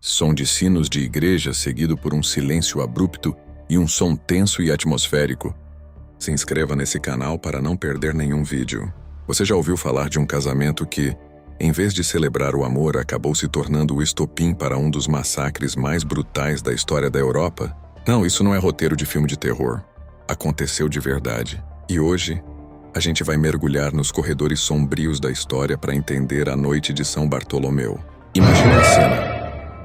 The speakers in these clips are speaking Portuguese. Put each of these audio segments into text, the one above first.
som de sinos de igreja seguido por um silêncio abrupto e um som tenso e atmosférico. Se inscreva nesse canal para não perder nenhum vídeo. Você já ouviu falar de um casamento que, em vez de celebrar o amor, acabou se tornando o estopim para um dos massacres mais brutais da história da Europa? Não, isso não é roteiro de filme de terror. Aconteceu de verdade. E hoje, a gente vai mergulhar nos corredores sombrios da história para entender a noite de São Bartolomeu. Imagina a cena.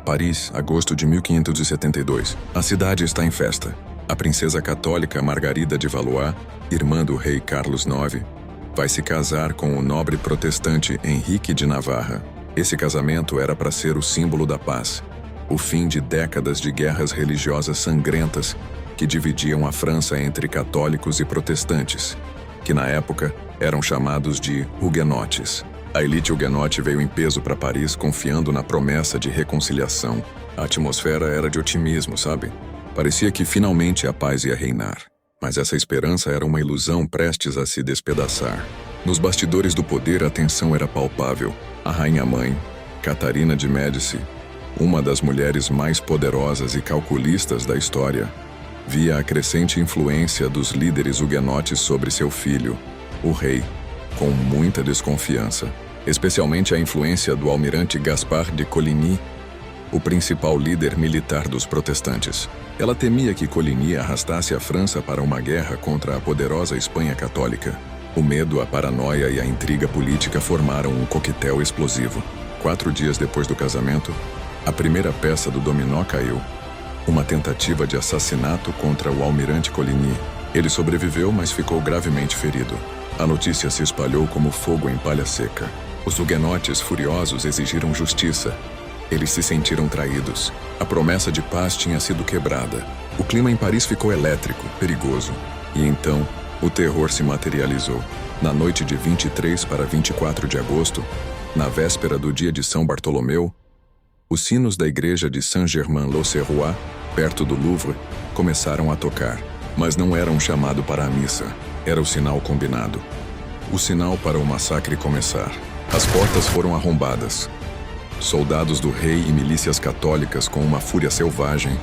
Paris, agosto de 1572. A cidade está em festa. A princesa católica Margarida de Valois, irmã do rei Carlos IX, vai se casar com o nobre protestante Henrique de Navarra. Esse casamento era para ser o símbolo da paz, o fim de décadas de guerras religiosas sangrentas que dividiam a França entre católicos e protestantes, que na época eram chamados de huguenotes. A elite huguenote veio em peso para Paris confiando na promessa de reconciliação. A atmosfera era de otimismo, sabe? Parecia que finalmente a paz ia reinar. Mas essa esperança era uma ilusão prestes a se despedaçar. Nos bastidores do poder, a tensão era palpável. A rainha-mãe, Catarina de Médici, uma das mulheres mais poderosas e calculistas da história, via a crescente influência dos líderes huguenotes sobre seu filho, o rei, com muita desconfiança, especialmente a influência do almirante Gaspard de Coligny, o principal líder militar dos protestantes. Ela temia que Coligny arrastasse a França para uma guerra contra a poderosa Espanha católica. O medo, a paranoia e a intriga política formaram um coquetel explosivo. 4 dias depois do casamento, a primeira peça do dominó caiu. Uma tentativa de assassinato contra o almirante Coligny. Ele sobreviveu, mas ficou gravemente ferido. A notícia se espalhou como fogo em palha seca. Os huguenotes furiosos exigiram justiça. Eles se sentiram traídos. A promessa de paz tinha sido quebrada. O clima em Paris ficou elétrico, perigoso. E então, o terror se materializou. Na noite de 23 para 24 de agosto, na véspera do dia de São Bartolomeu, os sinos da igreja de Saint-Germain-l'Auxerrois, perto do Louvre, começaram a tocar. Mas não era um chamado para a missa. Era o sinal combinado. O sinal para o massacre começar. As portas foram arrombadas. Soldados do rei e milícias católicas, com uma fúria selvagem,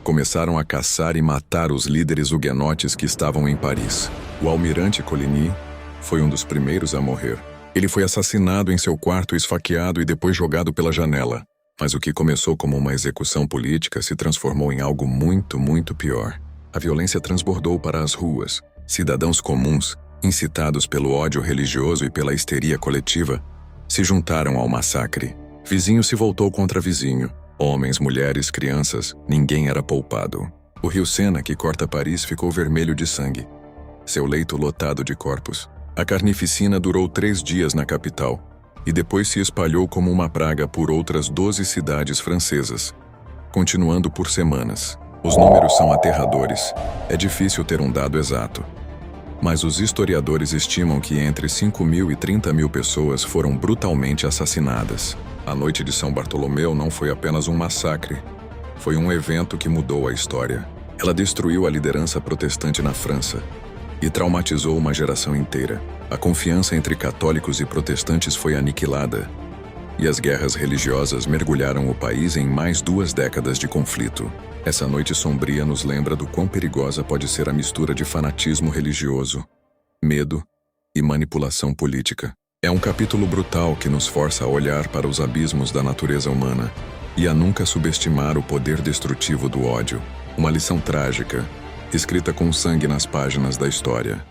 começaram a caçar e matar os líderes huguenotes que estavam em Paris. O almirante Coligny foi um dos primeiros a morrer. Ele foi assassinado em seu quarto, esfaqueado e depois jogado pela janela. Mas o que começou como uma execução política se transformou em algo muito, muito pior. A violência transbordou para as ruas. Cidadãos comuns, incitados pelo ódio religioso e pela histeria coletiva, se juntaram ao massacre. Vizinho se voltou contra vizinho. Homens, mulheres, crianças, ninguém era poupado. O rio Sena, que corta Paris, ficou vermelho de sangue. Seu leito lotado de corpos. A carnificina durou 3 dias na capital e depois se espalhou como uma praga por outras 12 cidades francesas, continuando por semanas. Os números são aterradores. É difícil ter um dado exato. Mas os historiadores estimam que entre 5.000 e 30.000 pessoas foram brutalmente assassinadas. A noite de São Bartolomeu não foi apenas um massacre. Foi um evento que mudou a história. Ela destruiu a liderança protestante na França e traumatizou uma geração inteira. A confiança entre católicos e protestantes foi aniquilada. E as guerras religiosas mergulharam o país em mais 2 décadas de conflito. Essa noite sombria nos lembra do quão perigosa pode ser a mistura de fanatismo religioso, medo e manipulação política. É um capítulo brutal que nos força a olhar para os abismos da natureza humana e a nunca subestimar o poder destrutivo do ódio. Uma lição trágica, escrita com sangue nas páginas da história.